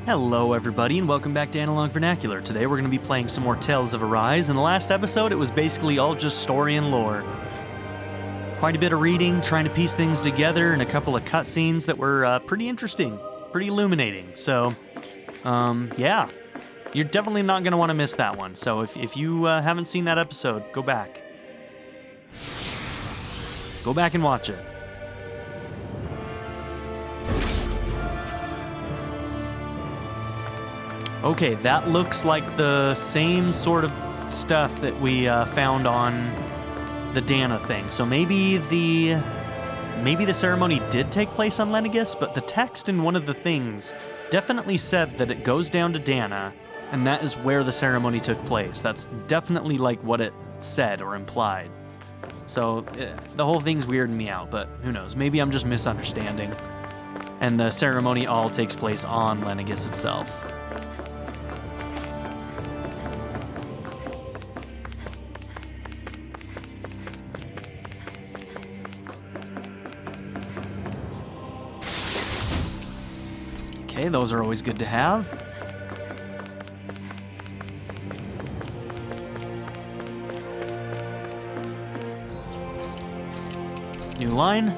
Hello everybody and welcome back to Analog Vernacular. Today we're going to be playing some more Tales of Arise. In the last episode it was basically all just story and lore. Quite a bit of reading, trying to piece things together, and a couple of cutscenes that were pretty interesting, pretty illuminating. So, yeah, you're definitely not going to want to miss that one. So if you haven't seen that episode, go back. Go back and watch it. Okay, that looks like the same sort of stuff that we found on the Dahna thing. So maybe the ceremony did take place on Lenegis, but the text in one of the things definitely said that it goes down to Dahna, and that is where the ceremony took place. That's definitely like what it said or implied. So the whole thing's weirding me out, but who knows? Maybe I'm just misunderstanding, and the ceremony all takes place on Lenegis itself. Okay, those are always good to have. New line.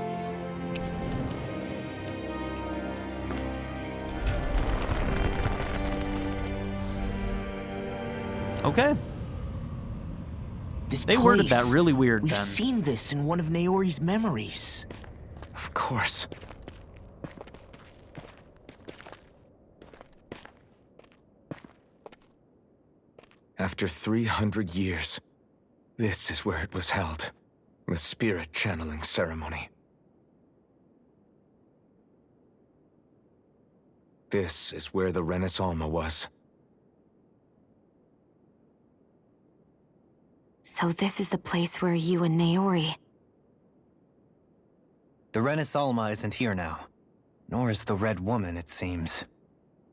Okay. They worded that really weird then. We've seen this in one of Naori's memories. Of course. After 300 years, this is where it was held. The spirit channeling ceremony. This is where the Renis Alma was. So this is the place where you and Naori... The Renis Alma isn't here now. Nor is the Red Woman, it seems.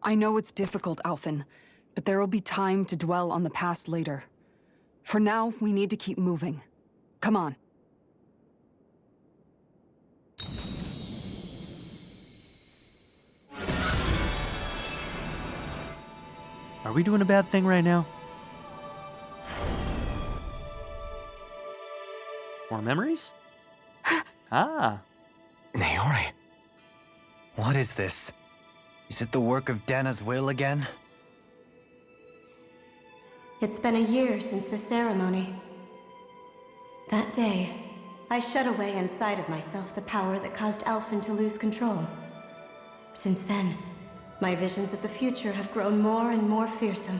I know it's difficult, Alphen, but there will be time to dwell on the past later. For now, we need to keep moving. Come on. Are we doing a bad thing right now? More memories? Ah. Naori. What is this? Is it the work of Dahna's will again? It's been a year since the ceremony. That day, I shut away inside of myself the power that caused Alphen to lose control. Since then, my visions of the future have grown more and more fearsome.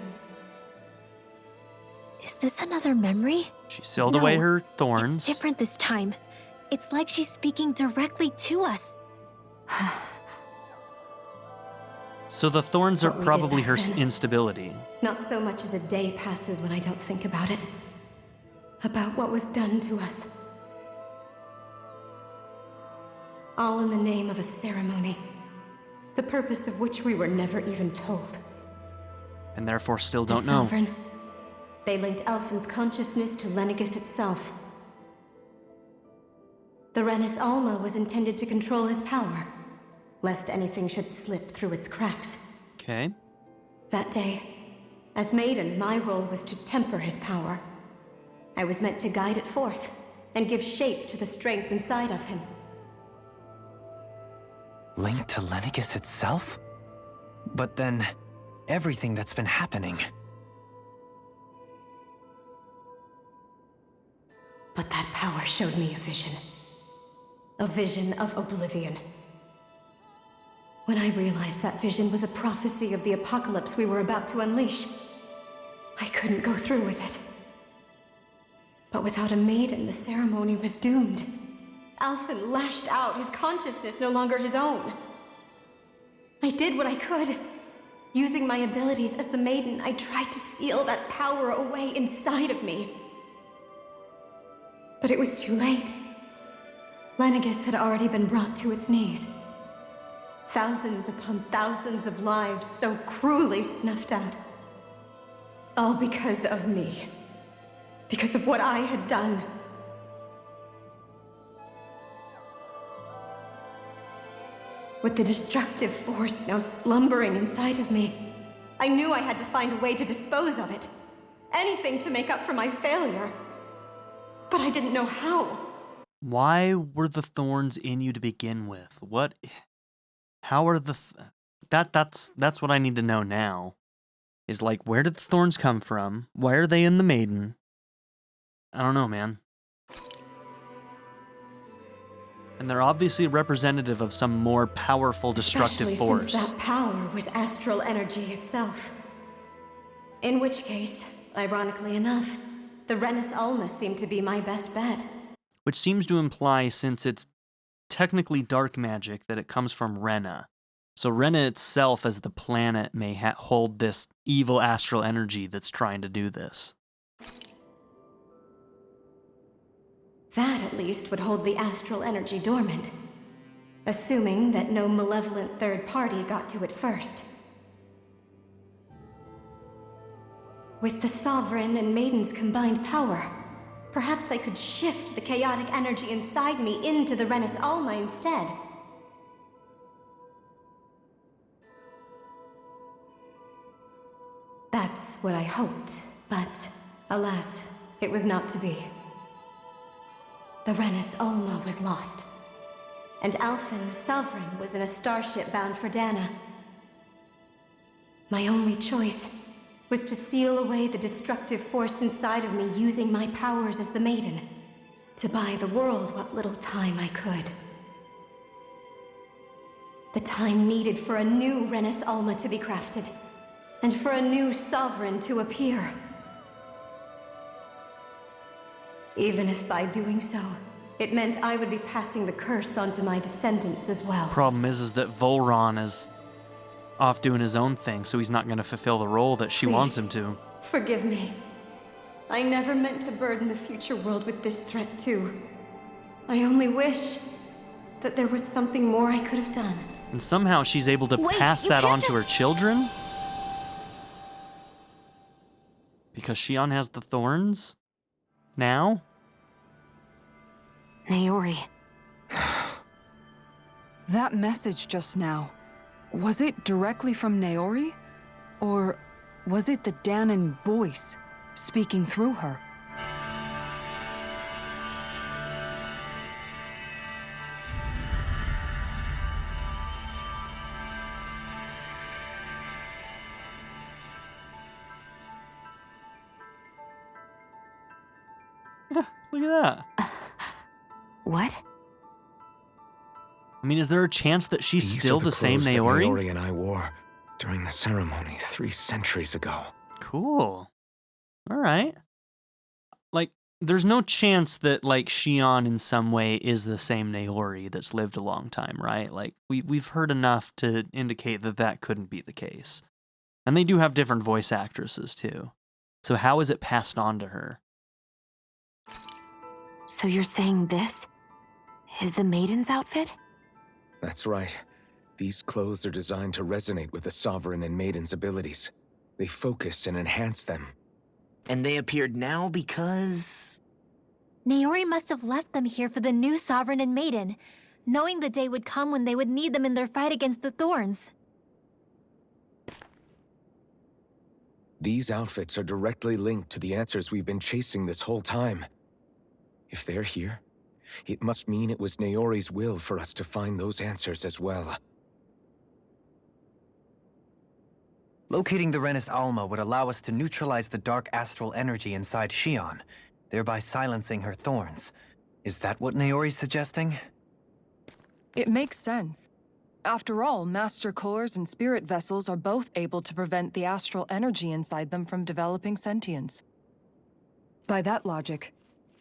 Is this another memory? She sealed away her thorns. It's different this time. It's like she's speaking directly to us. So the thorns are probably her instability. Not so much as a day passes when I don't think about it. About what was done to us. All in the name of a ceremony. The purpose of which we were never even told. And therefore still don't know. Sovereign. They linked Alphen's consciousness to Lenegis itself. The Renis Alma was intended to control his power, lest anything should slip through its cracks. Okay. That day, as Maiden, my role was to temper his power. I was meant to guide it forth, and give shape to the strength inside of him. Linked to Lenegis itself? But then, everything that's been happening... But that power showed me a vision. A vision of oblivion. When I realized that vision was a prophecy of the apocalypse we were about to unleash, I couldn't go through with it. But without a maiden, the ceremony was doomed. Alphen lashed out, his consciousness no longer his own. I did what I could. Using my abilities as the maiden, I tried to seal that power away inside of me. But it was too late. Lenegis had already been brought to its knees. Thousands upon thousands of lives so cruelly snuffed out. All because of me. Because of what I had done. With the destructive force now slumbering inside of me, I knew I had to find a way to dispose of it. Anything to make up for my failure. But I didn't know how. Why were the thorns in you to begin with? How are that's what I need to know now. Is like, where did the thorns come from? Why are they in the Maiden? I don't know, man. And they're obviously representative of some more powerful destructive Especially force. Since that power was astral energy itself. In which case, ironically enough, the Renis Alma seemed to be my best bet. Which seems to imply, since it's technically dark magic, that it comes from Rena. So Rena itself as the planet may hold this evil astral energy that's trying to do this. That, at least, would hold the astral energy dormant. Assuming that no malevolent third party got to it first. With the Sovereign and Maiden's combined power, perhaps I could shift the chaotic energy inside me into the Renis Alma instead. That's what I hoped, but alas, it was not to be. The Renis Alma was lost, and Alphen the Sovereign was in a starship bound for Dahna. My only choice was to seal away the destructive force inside of me using my powers as the Maiden, to buy the world what little time I could. The time needed for a new Renis Alma to be crafted, and for a new Sovereign to appear. Even if by doing so, it meant I would be passing the curse onto my descendants as well. Problem is that Vholran is off doing his own thing, so he's not going to fulfill the role that she wants him to. Forgive me. I never meant to burden the future world with this threat too. I only wish that there was something more I could have done. And somehow she's able to pass that on to her children? Because Shion has the thorns? Now? Naori. That message just now, was it directly from Naori? Or was it the Dahnan voice speaking through her? Look at that. What? I mean, is there a chance that she's These still are the same clothes that Naori? Naori and I wore during the ceremony 3 centuries ago. Cool. All right. Like, there's no chance that, like, Shion in some way is the same Naori that's lived a long time, right? Like, we've heard enough to indicate that that couldn't be the case. And they do have different voice actresses, too. So how is it passed on to her? So you're saying this is the Maiden's outfit? That's right. These clothes are designed to resonate with the Sovereign and Maiden's abilities. They focus and enhance them. And they appeared now because... Naori must have left them here for the new Sovereign and Maiden, knowing the day would come when they would need them in their fight against the Thorns. These outfits are directly linked to the answers we've been chasing this whole time. If they're here, it must mean it was Naori's will for us to find those answers as well. Locating the Renis Alma would allow us to neutralize the dark astral energy inside Shion, thereby silencing her thorns. Is that what Naori's suggesting? It makes sense. After all, Master Cores and Spirit Vessels are both able to prevent the astral energy inside them from developing sentience. By that logic,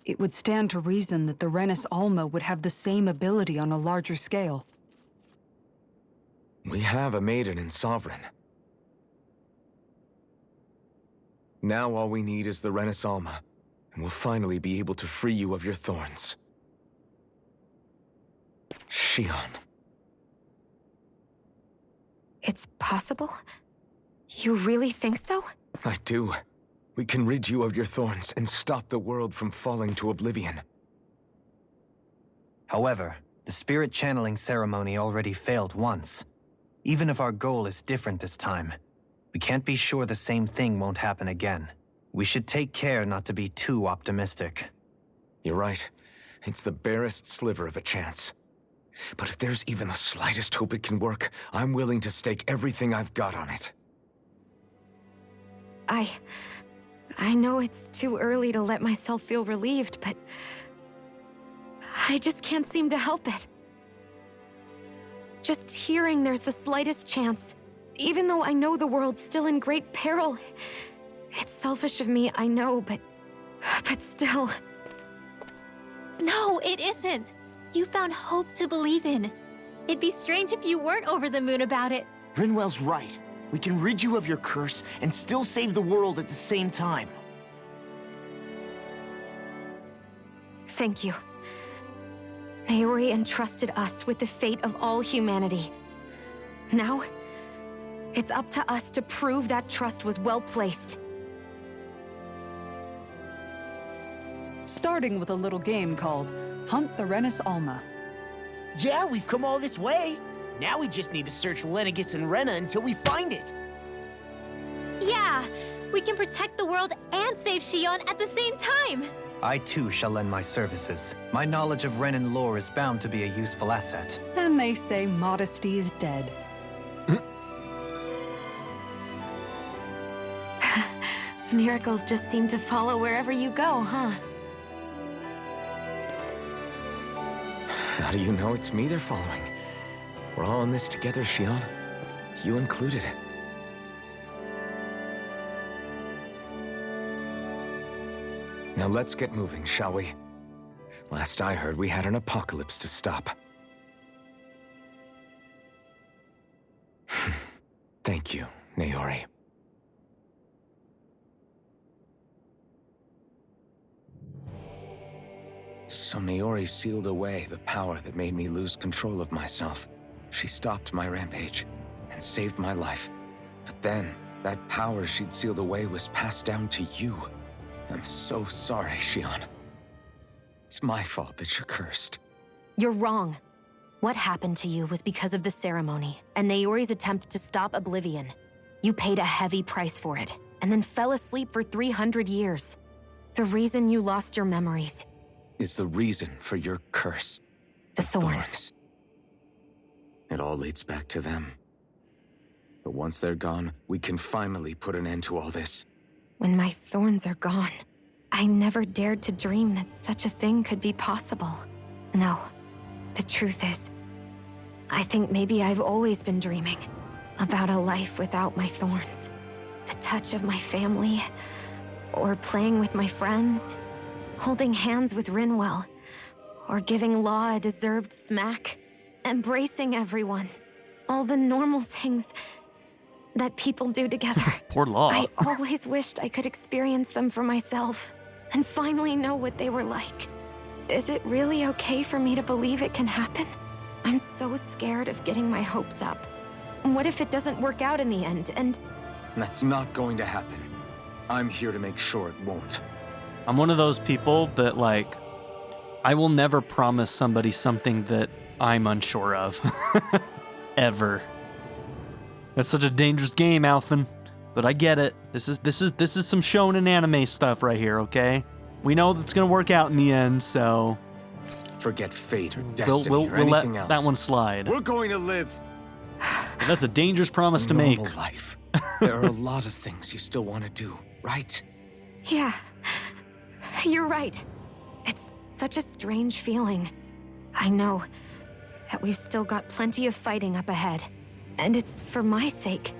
it would stand to reason that the Renis Alma would have the same ability on a larger scale. We have a Maiden and Sovereign. Now all we need is the Renis Alma, and we'll finally be able to free you of your thorns. Shion. It's possible? You really think so? I do. We can rid you of your thorns and stop the world from falling to oblivion. However, The spirit channeling ceremony already failed once. Even if our goal is different this time, we can't be sure the same thing won't happen again. We should take care not to be too optimistic. You're right. It's the barest sliver of a chance. But if there's even the slightest hope it can work, I'm willing to stake everything I've got on it. I know it's too early to let myself feel relieved, but I just can't seem to help it. Just hearing there's the slightest chance, even though I know the world's still in great peril. It's selfish of me, I know, but still. No, it isn't. You found hope to believe in. It'd be strange if you weren't over the moon about it. Rinwell's right. We can rid you of your curse and still save the world at the same time. Thank you. Naori entrusted us with the fate of all humanity. Now, it's up to us to prove that trust was well placed. Starting with a little game called Hunt the Renis Alma. Yeah, we've come all this way. Now we just need to search Lenegis and Rena until we find it. Yeah, we can protect the world and save Shion at the same time. I too shall lend my services. My knowledge of Renan lore is bound to be a useful asset. And they say modesty is dead. Miracles just seem to follow wherever you go, huh? How do you know it's me they're following? We're all in this together, Shion. You included. Now let's get moving, shall we? Last I heard, we had an apocalypse to stop. Thank you, Naori. So Naori sealed away the power that made me lose control of myself. She stopped my rampage and saved my life. But then, that power she'd sealed away was passed down to you. I'm so sorry, Shion. It's my fault that you're cursed. You're wrong. What happened to you was because of the ceremony and Naori's attempt to stop Oblivion. You paid a heavy price for it, and then fell asleep for 300 years. The reason you lost your memories Is the reason for your curse. the thorns. It all leads back to them. But once they're gone, we can finally put an end to all this. When my thorns are gone, I never dared to dream that such a thing could be possible. No, the truth is, I think maybe I've always been dreaming about a life without my thorns. The touch of my family, or playing with my friends, holding hands with Rinwell, or giving Law a deserved smack, embracing everyone. All the normal things that people do together. Poor Law. I always wished I could experience them for myself and finally know what they were like. Is it really okay for me to believe it can happen? I'm so scared of getting my hopes up. What if it doesn't work out in the end, and... That's not going to happen. I'm here to make sure it won't. I'm one of those people that, like, I will never promise somebody something that I'm unsure of. Ever. That's such a dangerous game, Alphen. But I get it. This is some shonen anime stuff right here, okay? We know that's gonna work out in the end, so Forget fate or destiny we'll or anything let else. that one slide. We're going to live But that's a dangerous promise a to make. normal life. There are a lot of things you still want to do, right? Yeah, you're right. It's such a strange feeling. I know that we've still got plenty of fighting up ahead. And it's for my sake.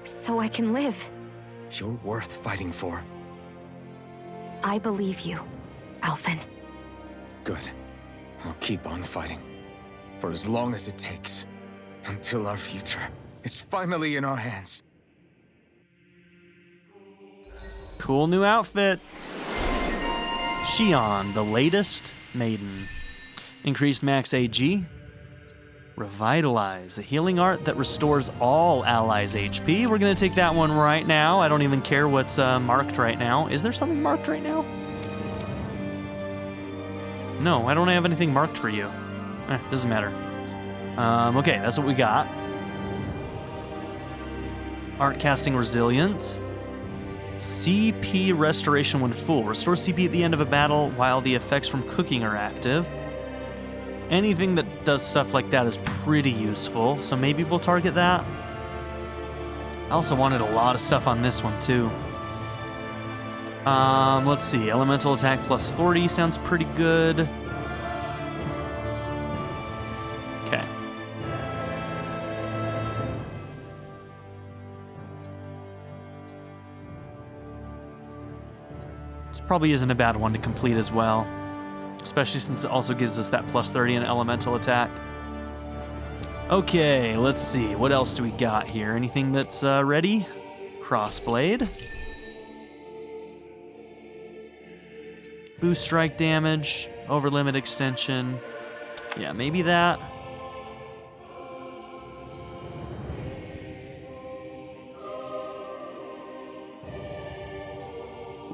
So I can live. You're worth fighting for. I believe you, Alphen. Good. I'll keep on fighting. For as long as it takes. Until our future is finally in our hands. Cool new outfit. Shion, the latest Maiden. Increased max AG. Revitalize, a healing art that restores all allies' HP. We're gonna take that one right now. I don't even care what's marked right now. Is there something marked right now? No, I don't have anything marked for you. Doesn't matter. Okay, that's what we got. Art casting resilience. CP restoration when full. Restore CP at the end of a battle while the effects from cooking are active. Anything that does stuff like that is pretty useful, so maybe we'll target that. I also wanted a lot of stuff on this one too. Let's see. Elemental attack plus 40 sounds pretty good. Okay. This probably isn't a bad one to complete as well, especially since it also gives us that plus 30 in elemental attack. Okay, let's see. What else do we got here? Anything that's ready? Crossblade. Boost strike damage. Over limit extension. Yeah, maybe that.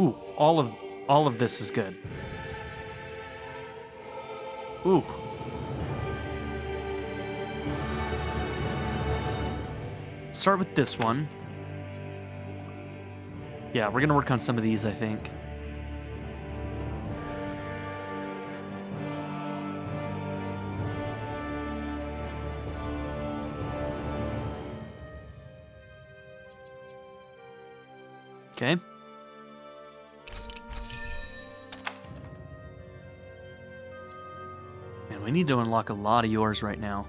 Ooh, all of this is good. Ooh. Start with this one. Yeah, we're gonna work on some of these, I think. Okay. Man, we need to unlock a lot of yours right now.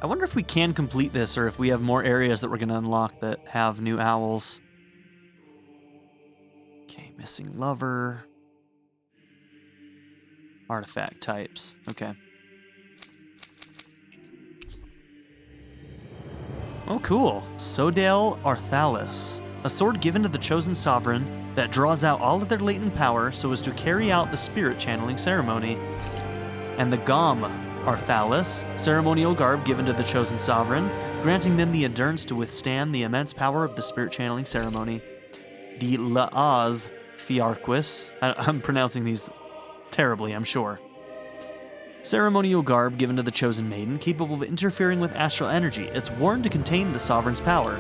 I wonder if we can complete this or if we have more areas that we're going to unlock that have new owls. Okay, missing lover. Artifact types. Okay. Oh, cool. Sodale Arthalis. A sword given to the chosen sovereign that draws out all of their latent power so as to carry out the spirit channeling ceremony. And the Gom Arthalis, ceremonial garb given to the chosen sovereign, granting them the endurance to withstand the immense power of the spirit channeling ceremony. The Laaz Fiarquis, I'm pronouncing these terribly, I'm sure. Ceremonial garb given to the chosen maiden, capable of interfering with astral energy. It's worn to contain the sovereign's power.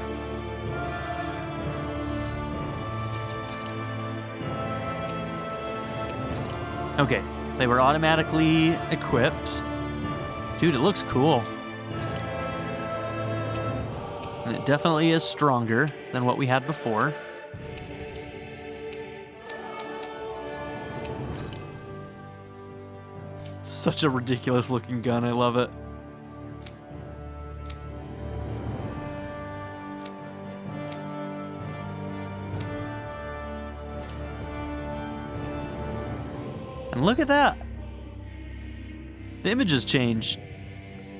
Okay, they were automatically equipped. Dude, it looks cool. And it definitely is stronger than what we had before. It's such a ridiculous looking gun, I love it. And look at that. The images change.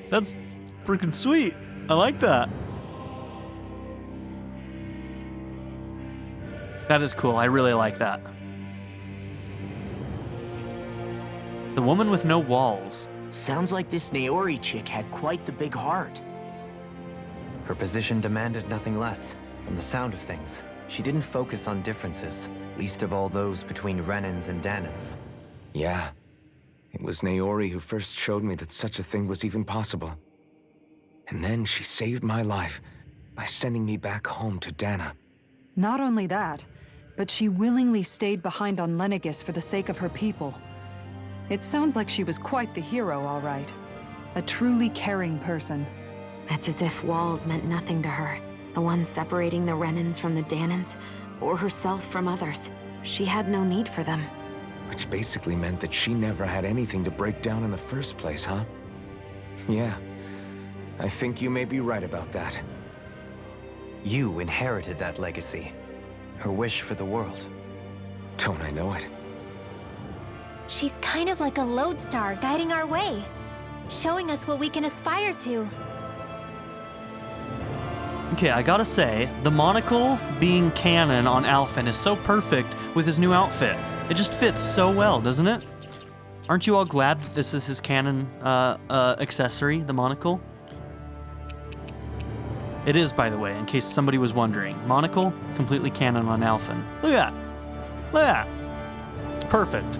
That's freaking sweet. I like that. That is cool. I really like that. The woman with no walls. Sounds like this Naori chick had quite the big heart. Her position demanded nothing less. From the sound of things, she didn't focus on differences, least of all those between Renans and Dahnans. Yeah. It was Naori who first showed me that such a thing was even possible. And then she saved my life by sending me back home to Dahna. Not only that, but she willingly stayed behind on Lenegis for the sake of her people. It sounds like she was quite the hero, all right. A truly caring person. It's as if walls meant nothing to her. The ones separating the Renans from the Dahnans, or herself from others. She had no need for them. Which basically meant that she never had anything to break down in the first place, huh? Yeah. I think you may be right about that. You inherited that legacy. Her wish for the world. Don't I know it? She's kind of like a lodestar guiding our way, showing us what we can aspire to. Okay, I gotta say, the monocle being canon on Alphen is so perfect with his new outfit. It just fits so well, doesn't it? Aren't you all glad that this is his canon accessory, the monocle? It is, by the way, in case somebody was wondering. Monocle, completely canon on Alphen. Look at that. Look at that. It's perfect.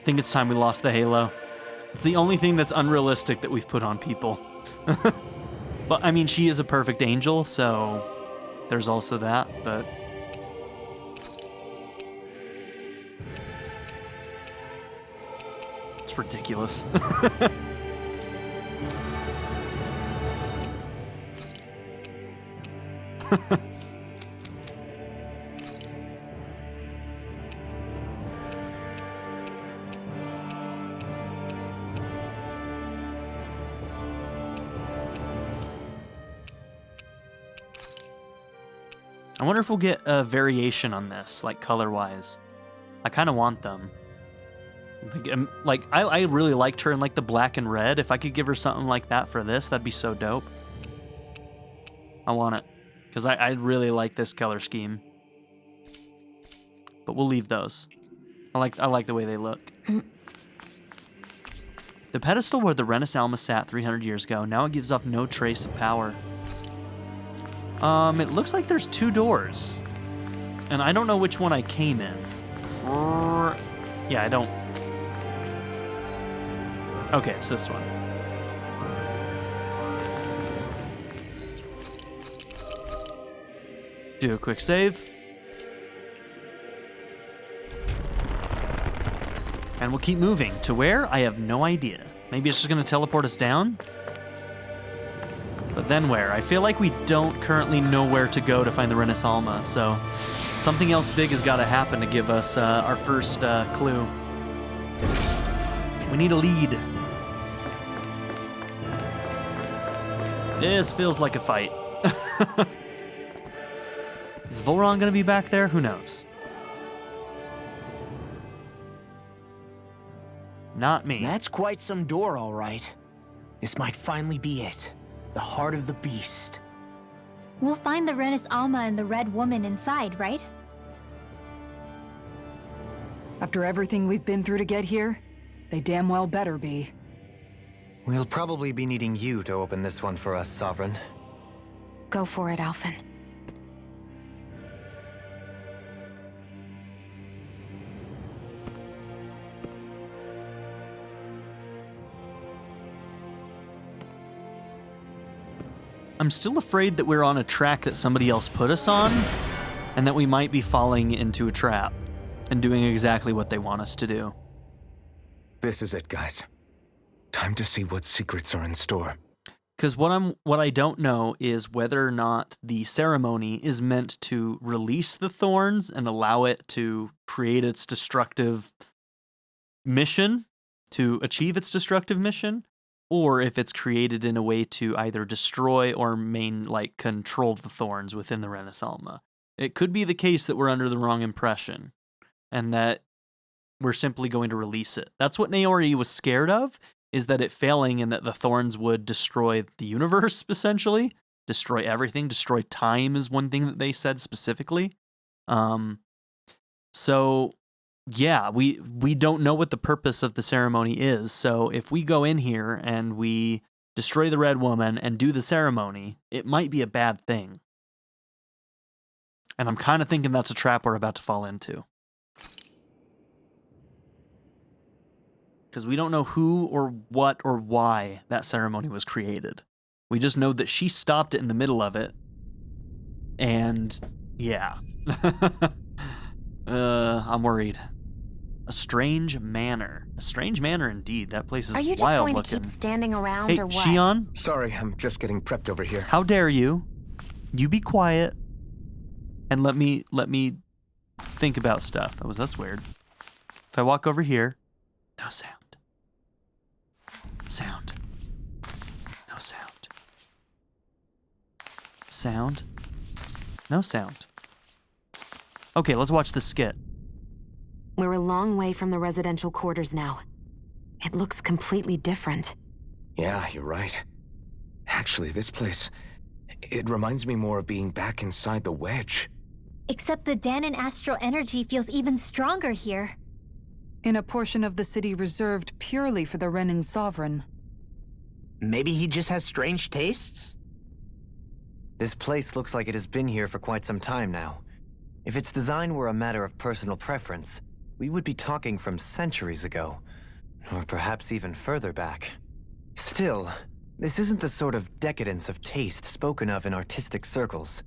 think it's time we lost the halo. It's the only thing that's unrealistic that we've put on people. But, I mean, she is a perfect angel, so there's also that, but... It's ridiculous. I wonder if we'll get a variation on this, like color-wise. I kind of want them. I really liked her in like the black and red. If I could give her something like that for this, that'd be so dope. I want it. Because I really like this color scheme. But we'll leave those. I like the way they look. The pedestal where the Renis Alma sat 300 years ago, now it gives off no trace of power. It looks like there's 2 doors. And I don't know which one I came in. Yeah, I don't... Okay, it's this one. Do a quick save. And we'll keep moving. To where? I have no idea. Maybe it's just going to teleport us down? But then where? I feel like we don't currently know where to go to find the Renis Alma, so something else big has got to happen to give us our first clue. We need a lead. This feels like a fight. Is Vholran going to be back there? Who knows? Not me. That's quite some door, all right. This might finally be it. The heart of the beast. We'll find the Renis Alma and the Red Woman inside, right? After everything we've been through to get here, they damn well better be. We'll probably be needing you to open this one for us, Sovereign. Go for it, Alphen. I'm still afraid that we're on a track that somebody else put us on, and that we might be falling into a trap and doing exactly what they want us to do. This is it, guys. Time to see what secrets are in store. Because what I don't know is whether or not the ceremony is meant to release the thorns and allow it to create its destructive mission, to achieve its destructive mission, or if it's created in a way to either destroy or control the thorns within the Renis Alma. It could be the case that we're under the wrong impression, and that we're simply going to release it. That's what Naori was scared of, is that it failing and that the thorns would destroy the universe, essentially. Destroy everything. Destroy time is one thing that they said specifically. So... yeah, we don't know what the purpose of the ceremony is, so if we go in here and we destroy the Red Woman and do the ceremony, it might be a bad thing. And I'm kind of thinking that's a trap we're about to fall into. Because we don't know who or what or why that ceremony was created. We just know that she stopped it in the middle of it. And, yeah. I'm worried. A strange manor. A strange manor indeed. That place is wild looking. Are you just going to keep standing around hey, or what? Shion? Sorry, I'm just getting prepped over here. How dare you? You be quiet and let me think about stuff. That's weird. If I walk over here, no sound. Sound. No sound. Sound. No sound. Okay, let's watch the skit. We're a long way from the residential quarters now. It looks completely different. Yeah, you're right. Actually, this place... it reminds me more of being back inside the wedge. Except the Dahnan astral energy feels even stronger here. In a portion of the city reserved purely for the Renin Sovereign. Maybe he just has strange tastes? This place looks like it has been here for quite some time now. If its design were a matter of personal preference, we would be talking from centuries ago. Or perhaps even further back. Still, this isn't the sort of decadence of taste spoken of in artistic circles.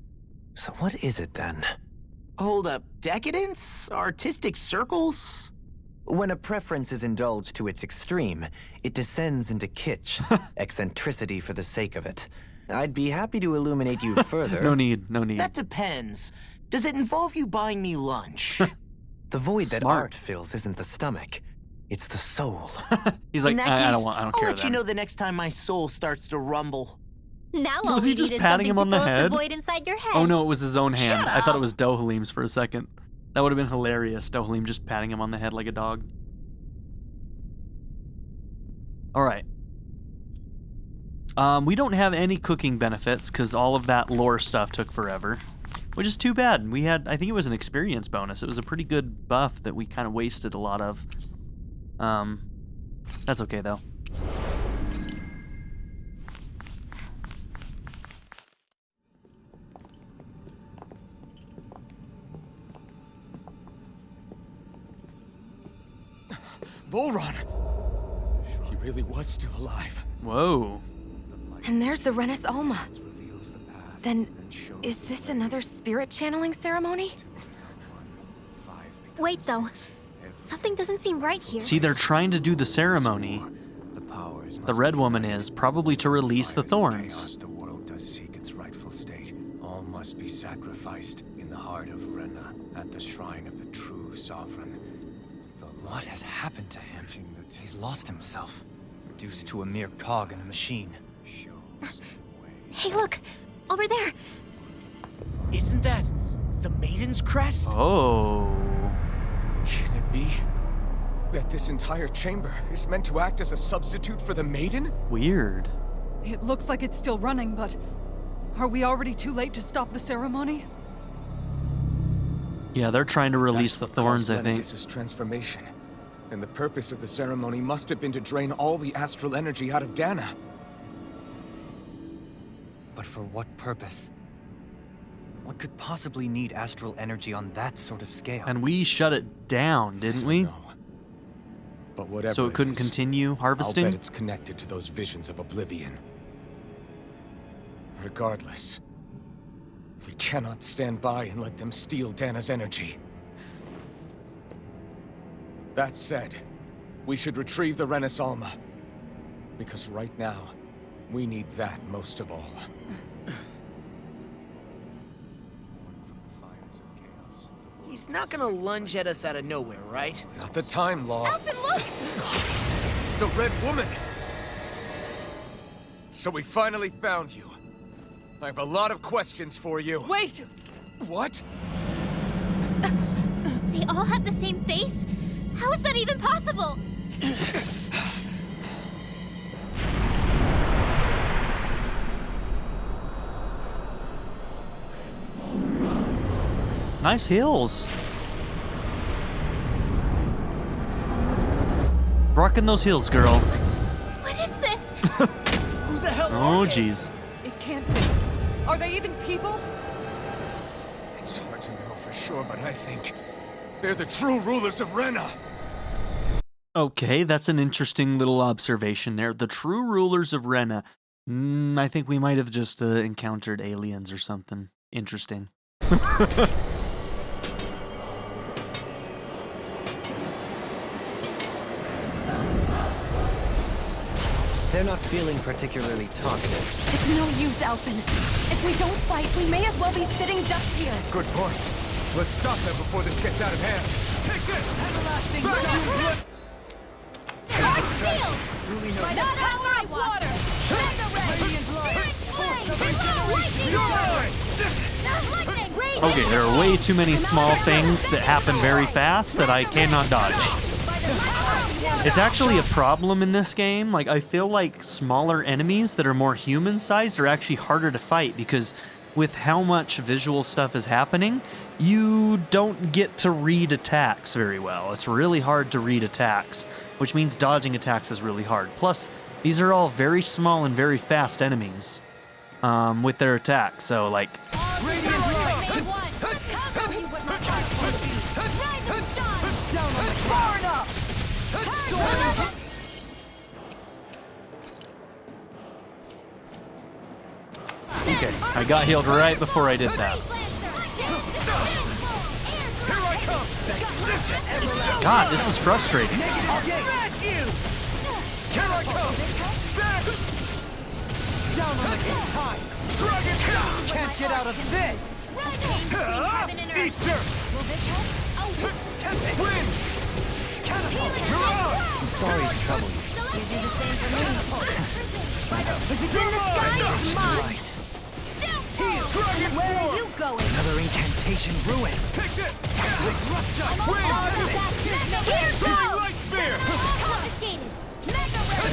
So what is it then? Hold up, decadence? Artistic circles? When a preference is indulged to its extreme, it descends into kitsch, eccentricity for the sake of it. I'd be happy to illuminate you further. No need, no need. That depends. Does it involve you buying me lunch? The void that Smart. art fills isn't the stomach, it's the soul. He's like, In that I case, don't I'll care let you then. know the next time my soul starts to rumble. Now all Was we he just need is patting something him on to the fill up head? the void inside your head. Oh no, it was his own hand. Shut I thought it up. was Dohalim's for a second. That would have been hilarious. Dohalim just patting him on the head like a dog. All right. We don't have any cooking benefits because all of that lore stuff took forever, which is too bad. We had, I think it was an experience bonus. It was a pretty good buff that we kind of wasted a lot of. That's okay though. Vholran! He really was still alive. Whoa. And there's the Renis Alma. Then, is this another spirit channeling ceremony? Wait, though. Something doesn't seem right here. See, they're trying to do the ceremony. The Red Woman is probably to release the thorns. The world does seek its rightful state. All must be sacrificed in the heart of Rena, at the shrine of the true sovereign. What has happened to him? He's lost himself, reduced to a mere cog in a machine. Hey, look! Over there! Isn't that the Maiden's crest? Oh. Can it be that this entire chamber is meant to act as a substitute for the Maiden? Weird. It looks like it's still running, but are we already too late to stop the ceremony? Yeah, they're trying to release the thorns, I think. This transformation. And the purpose of the ceremony must have been to drain all the astral energy out of Dahna. But for what purpose? What could possibly need astral energy on that sort of scale? And we shut it down, didn't we? No. But whatever So it couldn't is, continue I'll harvesting? bet it's connected to those visions of oblivion. Regardless, we cannot stand by and let them steal Dahna's energy. That said, we should retrieve the Renis Alma. Because right now, we need that most of all. He's not gonna lunge at us out of nowhere, right? Not the time, Law. Alphen, look! The Red Woman! So we finally found you. I have a lot of questions for you. Wait! What? They all have the same face? How is that even possible? Nice hills. Rocking those hills, girl. What is this? Who the hell Oh, are they? jeez. It can't be. Are they even people? It's hard to know for sure, but I think they're the true rulers of Rena. Okay, that's an interesting little observation there. The true rulers of Rena. I think we might have just encountered aliens or something. Interesting. They're not feeling particularly talkative. It's no use, Alphen. If we don't fight, we may as well be sitting ducks here. Good point. Let's stop them before this gets out of hand. Take this! Everlasting Back wrath. you blood! Guard shield! By the power of water! Mega ray! Radiant light! Spirit flame! Lightning! Radiant! Okay, there are way too many small things that happen very fast that I cannot dodge. It's actually a problem in this game. Like, I feel like smaller enemies that are more human-sized are actually harder to fight because with how much visual stuff is happening, you don't get to read attacks very well. It's really hard to read attacks, which means dodging attacks is really hard. Plus, these are all very small and very fast enemies with their attacks, so like... Radiant light! Cover you, but not Okay, I got healed right before I did that. God, this is frustrating. Can't get out of this! Easter! Win! I'm sorry to trouble you. You do the same for me. If it's in the sky, it's mine. Where are you going? Another incantation ruin! Take this! Win! Here goes! Light spear! Confiscated! Mega Ray!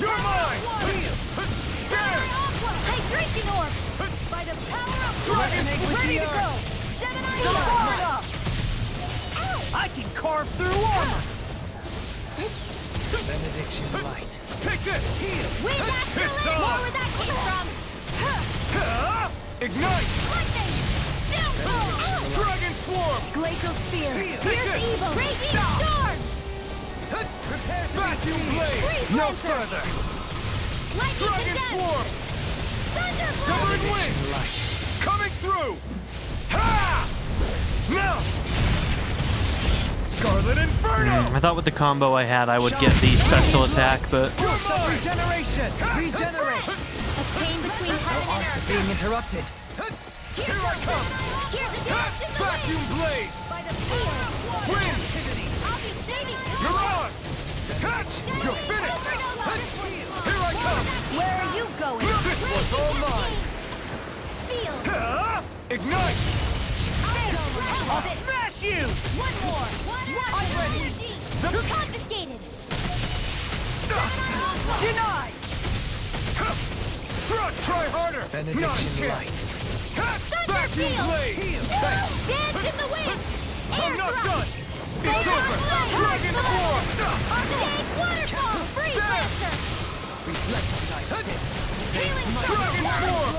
You're mine! Hydration orb! By the power of Dragon Vholran! with Ready the to go! Gemini Stop! Ow! I can carve through armor! Benediction light. Take this! Heal! Wind excellent! More where that came from! Ignite! Lightning! Downpour! Dragon swarm! Glacial spear! Take Here's it! evil! Raging storm! Vacuum blade! Freeze No lancer! further! Lightning Dragon condensed! swarm! Thunderblade! Severing wind! Coming through! Ha! Now! Scarlet Inferno! I thought with the combo I had, I would get the special attack, but Regeneration! Regenerate! A chain between heaven and earth! Being interrupted! Here I come! Here's a dance in the Vacuum wind! blade! By the fear of water! Wind! I'll be saving you! Mirage! Catch! You're finished! Here I come! Where are you going? This was all mine! Seal! Ignite! I'll Smash you! One more! I'm ready! Confiscated! Denied! Try harder! Benediction light! Vacuum Seal! blade! Dance in the wind! I'm not done! It's over! Dragon form! Arcade waterfall! Freeze lancer! Healing Dragon form!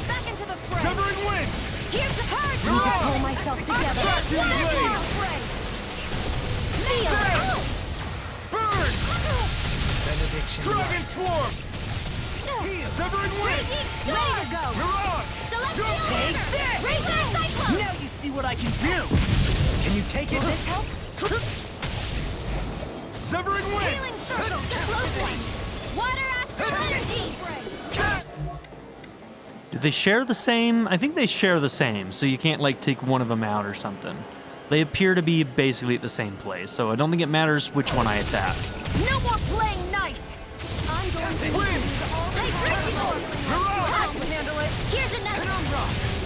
Back into the fray! Severing wind! Here's the purge! Need to pull myself together! Vacuum blade! Seal! Burn! Dragon swarm! Severing wind! Ready to go! Mirage! Take this! Raging cyclone! Now you see what I can do! Can you take it? Will this help? Severing wind! Healing circle! Explosive! Water astral energy! do they share the same? I think they share the same, so you can't like take one of them out or something. They appear to be basically at the same place, so I don't think it matters which one I attack. No more playing nice! I'm going to Win! hydration orb! Mirage! I can handle it! Here's another!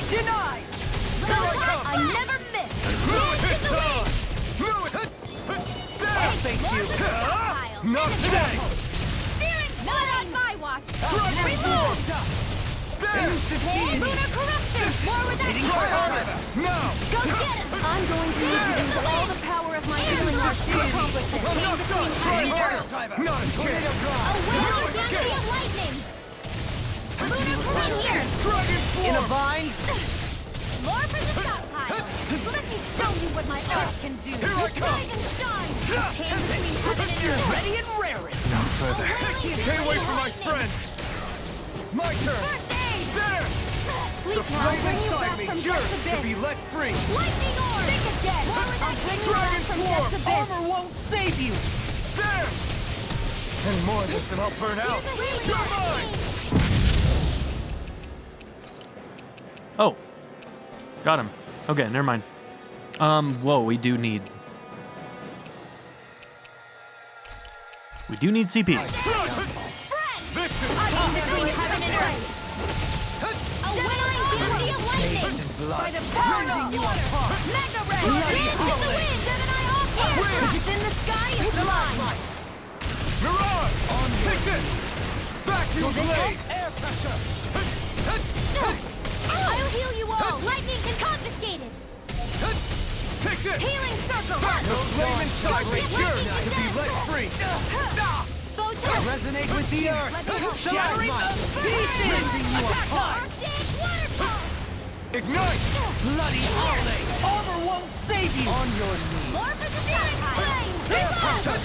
Denied! I never miss! Dance in the wind! Thank you! Pile! Not today! Steering! Not on my watch! Dragon form! Lunar corruption! More with that Try harder! Now! Go get him! I'm going to need to use all the power of my healing arts to accomplish this. I'm not done! Try harder! Not a chance! A whale identity of lightning! Lunar corruption here! Dragon form! In a vine? More for the stockpile! Let me show you what my art can do! Here I come! Rise and shine! Chain between heaven and earth! Ready and raring! No further. Stay away from my friend! My turn! First aid! There! Sleep The now, flame bring you inside back me from yearns death's to abyss! be let free! Lightning orb! Think again! I'll bring you Dragon back from swarm! death's abyss! Armor won't save you! There! Any more of this and I'll burn out! Here's a healing You're orb. mine! Oh, got him. Okay, never mind. Whoa, we do need CP. Vixen! Between heaven and earth! A wailing beauty of lightning! By the power of water! Mega ray! Dance in the wind! Gemini off here! If it's in the sky, it's mine! Mirage! Take this! Vacuum blade! Air pressure! I'll heal you all! Lightning is confiscated! Take this! Healing circle! No flame inside me yearns to be let free! Resonate with the earth! Shattering the pieces! Attack! Ignite! Bloody holiday! Armor won't save you! On your knees! More for the steering flame! Reload!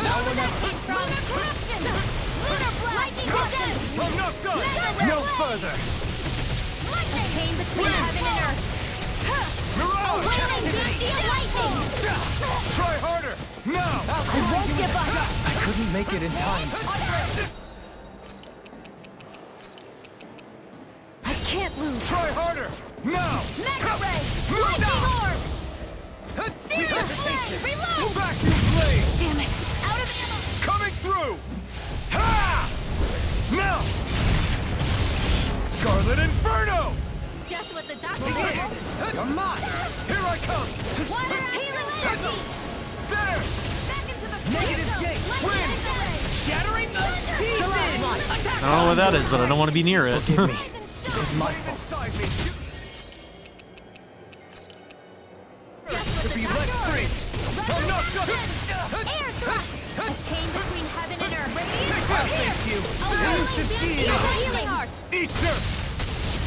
Now we're not... Lunar corruption! Lunar blast! Lightning condensed! I'm not done! No further! Lightning! Chain between heaven and earth! Mirage! Lightning! Try harder! Now! I won't give up! I couldn't make it in time. I can't lose! Try harder! Now! Mega Ray! Lightning Orb! Serious Blade! Reload! Vacuum blade! Damn it! Out of ammo! Coming through! Ha! Now! Scarlet Inferno! Just what the doctor ordered! Come on! Here I come! Water healing energy! There! Back into the Negative freezer! gate! Lightning Win! Mega Ray! Shattering the pieces! I don't know what that is, but I don't want to be near it. Forgive me. It is my fault. Inside me. Just To what be the let doctor free! ordered! I'm not done! Air thrust! A chain between heaven and earth! Radiant Thank you! A whirling healing art! Eater!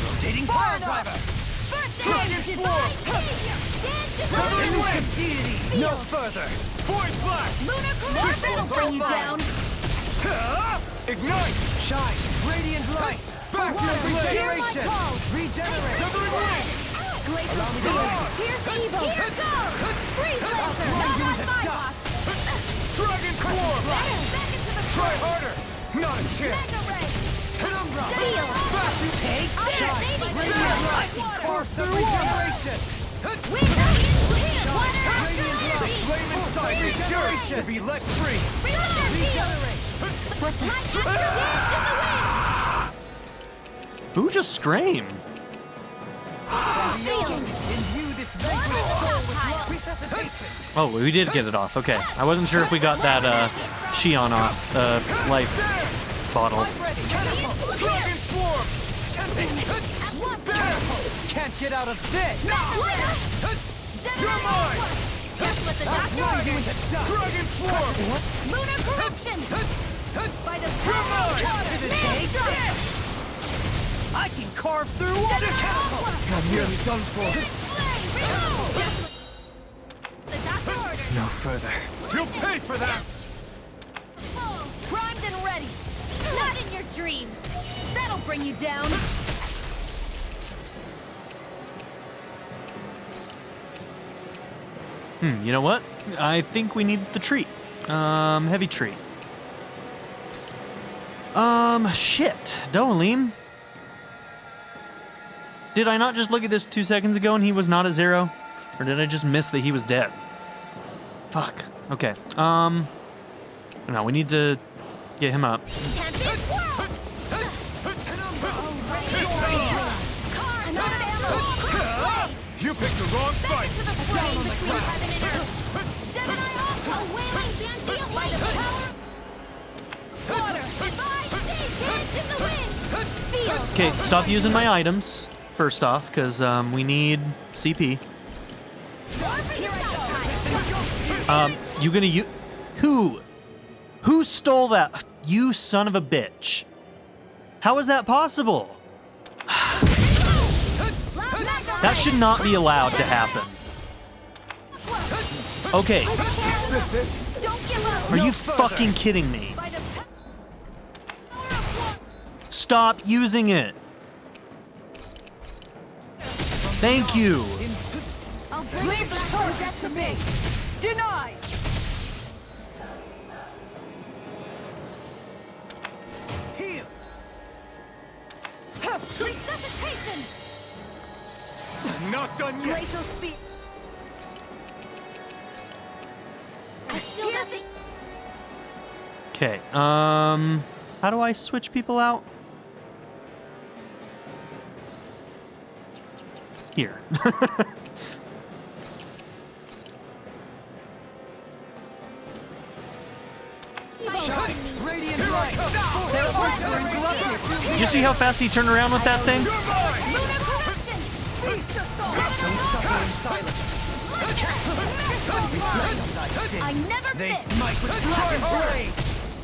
Rotating fire driver! First Dragon aid! Form! Divine Savior! Dance to Southern the Wind! Deity! No further! Void Blast! Lunar corruption! That'll bring you down! Ignite! Shine! Radiant light! Vacuum blade! Hear my call! Regenerate! Southern Wind! Glacial Allow me to Steel! lead. Here's evil! Here goes! Freeze Lancer! plunge you Not into my dust. boss! Dragon Form! Back into the Try core! harder! Not a chance! Mega Ray! Penumbra! Steel! Vacuum take! Shine! Radiant light! Course of regeneration! Wind! Water! Radiant light! Flame inside me! Regeneration! To be let free! Regenerate! Light after dance in the wind! Who just screamed? Imbue this vanquished soul with love! Resuscitation! Oh, we did get it off. Okay. I wasn't sure if we got that Shion off life bottle. Dragon Swarm! Can't get out of this! You're mine! Just what the doctor ordered! Dragon Swarm! Lunar corruption! By the You're mine! power! I can carve through water catapult! I'm nearly done for. The doctor ordered! No further. You'll pay for that! Primed and ready! Not in your dreams! That'll bring you down! You know what? I think we need the treat. Heavy treat. Shit. Doalim. Did I not just look at this 2 seconds ago and he was not a 0? Or did I just miss that he was dead? Fuck. Okay. No, we need to get him up. Champion World! I'm out of ammo! You picked the wrong fight! To the flame between heaven and earth! Gemini Alpha! Wailing Banshee of light! Power! Water! Divine! Dance in the wind! Feel! Okay, stop using my items, first off, because we need CP. Here I go! You gonna use... Who stole that? You son of a bitch. How is that possible? That should not be allowed to happen. Okay, Is this it? Don't give up! are you fucking kidding me? By the Stop using it. Thank you. I'll bring Leave the target to me! Denied! Heal! resuscitation! Not done yet! Glacial speed! I still nothing. Okay, how do I switch people out? Here. Shine! Radiant light! You see how fast he turned around with that thing? You're mine! Lunar corruption! Beast assault! Don't suffer in silence! I never They miss! smite with dragon blade!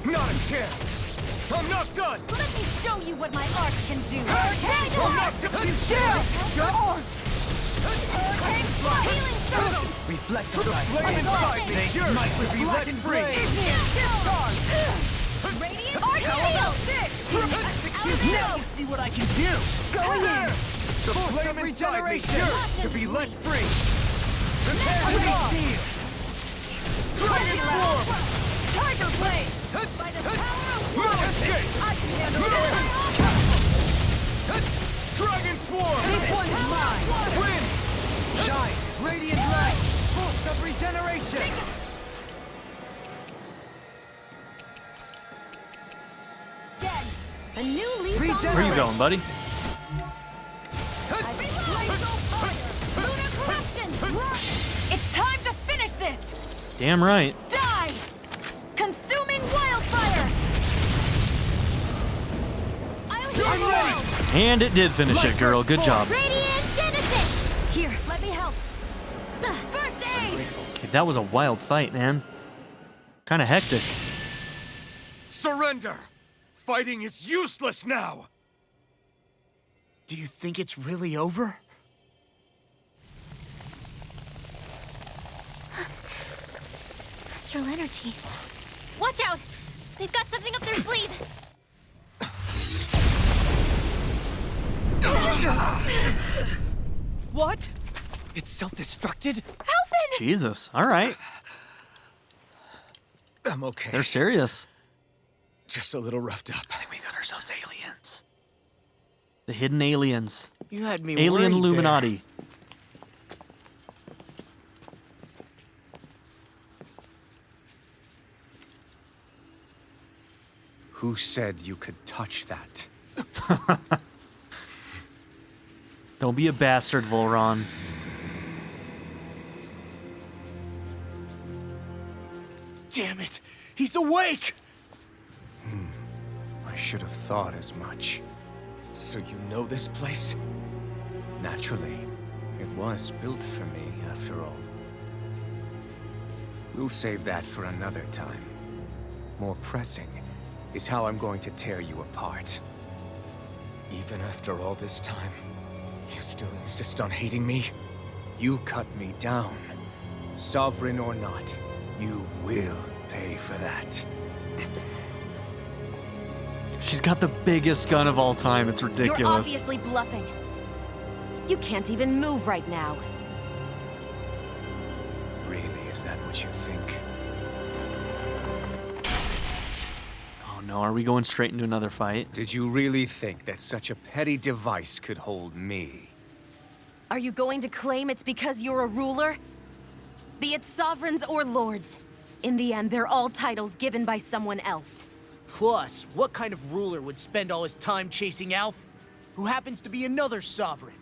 Not a chance! I'm not done! Let me show you what my art can do! I'm not done! Hurricane Fly! Healing circle! Reflect the flame inside me! They smite with be let free! Radiant art shield! Now you see what I can do! Going in! The flame inside me yearns to be let free! Prepare to steel! Dragon form! Tiger blade! By the power of war! I can handle this! Dragon swarm! This one's mine! Wind! Shine! Radiant light! Boost of regeneration! Dead! A new leaf on Where you going, buddy? Lunar corruption! It's time to finish this! Damn right. Die! Consuming wildfire! I'll heal you all! And it did finish it, girl. Good job. Radiant Genesis! Here, let me help. First aid! Okay, that was a wild fight, man. Kind of hectic. Surrender! Fighting is useless now! Do you think it's really over? Astral energy. Watch out! They've got something up their sleeve! What? It's self-destructed? Alphen! Jesus. All right. I'm okay. They're serious. Just a little roughed up. I think we got ourselves aliens. The hidden aliens. You had me Alien worried Illuminati. Who said you could touch that? Don't be a bastard, Vholran. Damn it! He's awake! I should have thought as much. So you know this place? Naturally. It was built for me, after all. We'll save that for another time. More pressing is how I'm going to tear you apart. Even after all this time, you still insist on hating me? You cut me down. Sovereign or not, you will pay for that. She's got the biggest gun of all time. It's ridiculous. You're obviously bluffing. You can't even move right now. Really, is that what you think? Oh no, are we going straight into another fight? Did you really think that such a petty device could hold me? Are you going to claim it's because you're a ruler? Be it sovereigns or lords. In the end, they're all titles given by someone else. Plus, what kind of ruler would spend all his time chasing Alf, who happens to be another sovereign?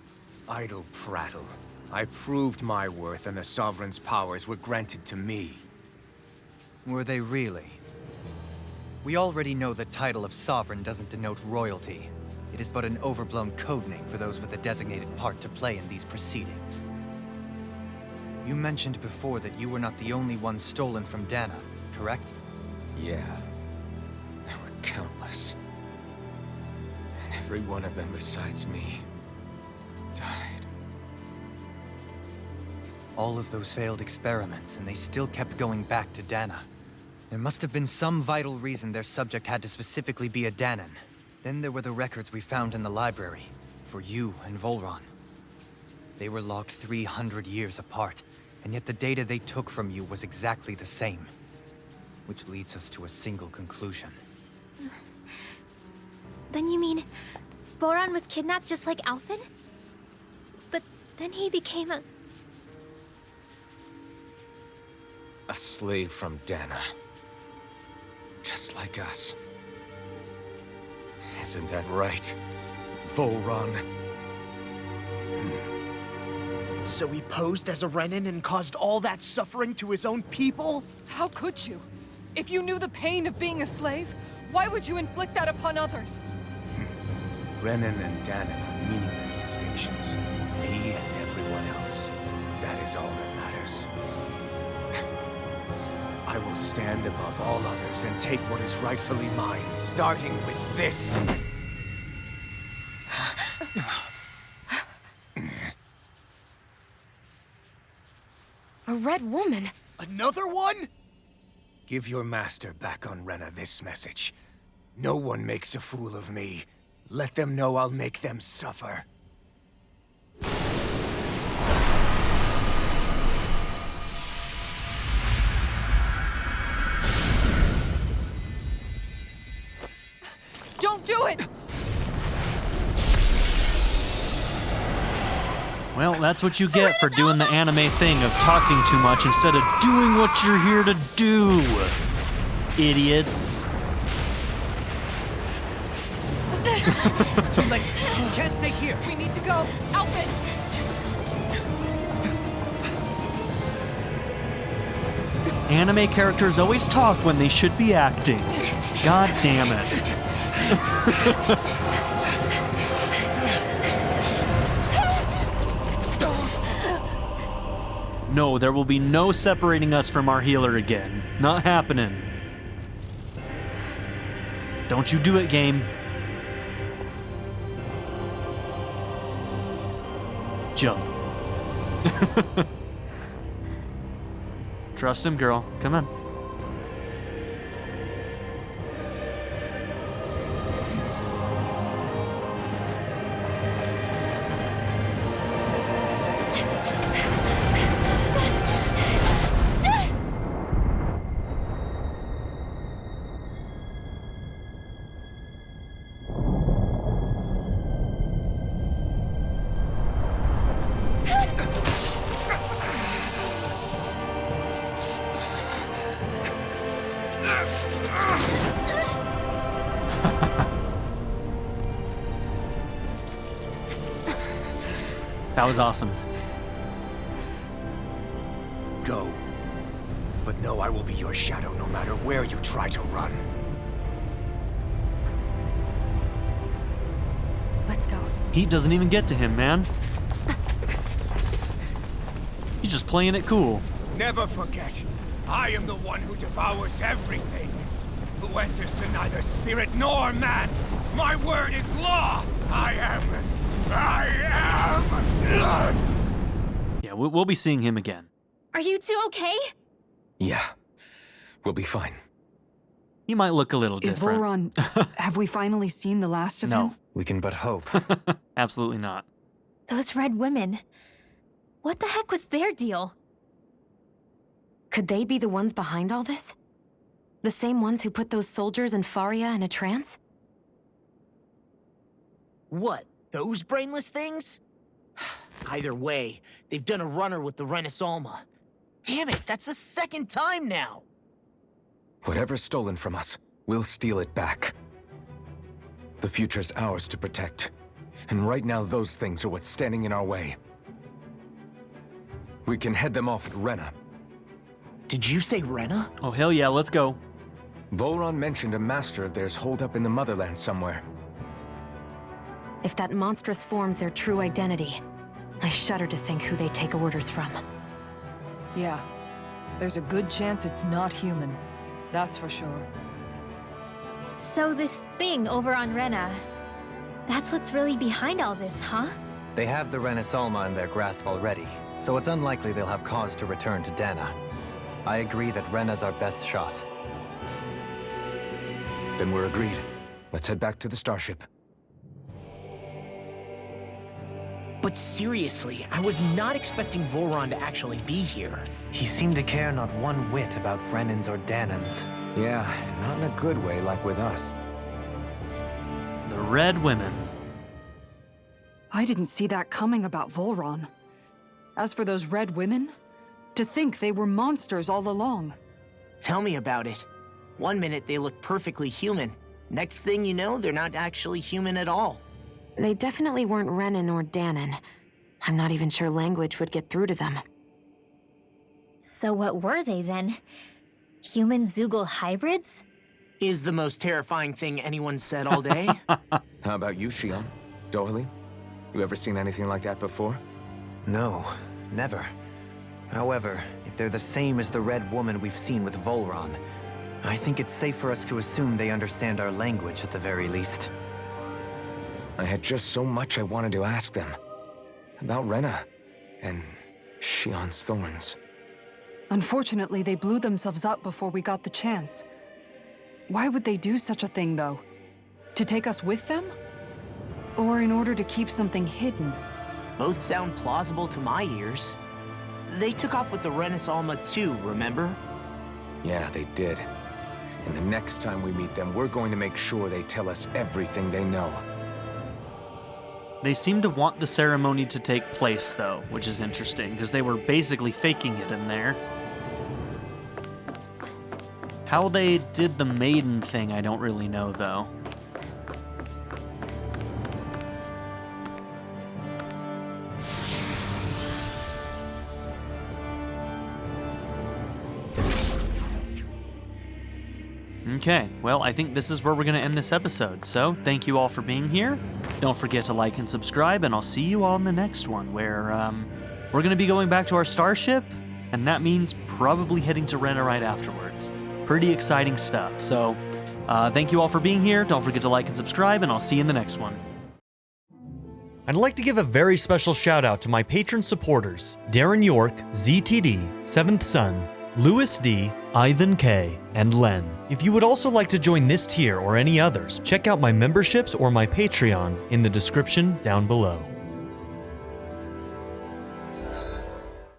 Idle prattle. I proved my worth and the Sovereign's powers were granted to me. Were they really? We already know the title of Sovereign doesn't denote royalty. It is but an overblown codename for those with a designated part to play in these proceedings. You mentioned before that you were not the only one stolen from Dahna, correct? Yeah. There were countless. And every one of them besides me died. All of those failed experiments, and they still kept going back to Dahna. There must have been some vital reason their subject had to specifically be a Dahnan. Then there were the records we found in the library, for you and Vholran. They were logged 300 years apart, and yet the data they took from you was exactly the same. Which leads us to a single conclusion. Then you mean Vholran was kidnapped just like Alphen? But then he became a slave from Dahna. Just like us. Isn't that right, Vholran? So he posed as a Renin and caused all that suffering to his own people? How could you? If you knew the pain of being a slave, why would you inflict that upon others? Renin and Dahnan are meaningless distinctions. Me and everyone else. That is all that matters. I will stand above all others and take what is rightfully mine, starting with this. A red woman? Another one? Give your master back on Rena this message. No one makes a fool of me. Let them know I'll make them suffer. Don't do it! Well, that's what you get for doing the anime thing of talking too much instead of doing what you're here to do, idiots. Too late. Can't stay here. We need to go. Outfit! Anime characters always talk when they should be acting. God damn it. No, there will be no separating us from our healer again. Not happening. Don't you do it, game. Jump. Trust him, girl. Come on. That was awesome. Go. But know I will be your shadow no matter where you try to run. Let's go. Heat doesn't even get to him, man. He's just playing it cool. Never forget, I am the one who devours everything. Who answers to neither spirit nor man. My word is law. I am. Yeah, we'll be seeing him again. Are you two okay? Yeah, we'll be fine. He might look a little Is different. Vholran... have we finally seen the last of him? No, We can but hope. absolutely not. Those red women. What the heck was their deal? Could they be the ones behind all this? The same ones who put those soldiers in Faria in a trance? What? Those brainless things? Either way, they've done a runner with the Renaissance. Damn it, that's the second time now! Whatever's stolen from us, we'll steal it back. The future's ours to protect. And right now, those things are what's standing in our way. We can head them off at Rena. Did you say Rena? Oh, hell yeah, let's go. Vholran mentioned a master of theirs holed up in the motherland somewhere. If that monstrous form's their true identity, I shudder to think who they take orders from. Yeah. There's a good chance it's not human. That's for sure. So this thing over on Rena, that's what's really behind all this, huh? They have the Renaissance in their grasp already, so it's unlikely they'll have cause to return to Dahna. I agree that Rena's our best shot. Then we're agreed. Let's head back to the starship. But seriously, I was not expecting Vholran to actually be here. He seemed to care not one whit about Brennan's or Dahnan's. Yeah, not in a good way like with us. The Red Women. I didn't see that coming about Vholran. As for those red women, to think they were monsters all along. Tell me about it. One minute they look perfectly human. Next thing you know, they're not actually human at all. They definitely weren't Renan or Dahnan. I'm not even sure language would get through to them. So what were they then? Human Zoogle hybrids? Is the most terrifying thing anyone said all day. How about you, Shion? Dohalim? You ever seen anything like that before? No, never. However, if they're the same as the Red Woman we've seen with Vholran, I think it's safe for us to assume they understand our language at the very least. I had just so much I wanted to ask them. About Rena, and Shion's thorns. Unfortunately, they blew themselves up before we got the chance. Why would they do such a thing, though? To take us with them? Or in order to keep something hidden. Both sound plausible to my ears. They took off with the Renis Alma too, remember? Yeah, they did. And the next time we meet them, we're going to make sure they tell us everything they know. They seem to want the ceremony to take place, though, which is interesting, because they were basically faking it in there. How they did the Maiden thing, I don't really know, though. Okay, well, I think this is where we're going to end this episode, so thank you all for being here. Don't forget to like and subscribe, and I'll see you all in the next one, where we're going to be going back to our starship, and that means probably heading to Rena right afterwards. Pretty exciting stuff, so thank you all for being here. Don't forget to like and subscribe, and I'll see you in the next one. I'd like to give a very special shout out to my patron supporters, Darren York, ZTD, 7th Son, Louis D, Ivan K, and Len. If you would also like to join this tier or any others, check out my memberships or my Patreon in the description down below.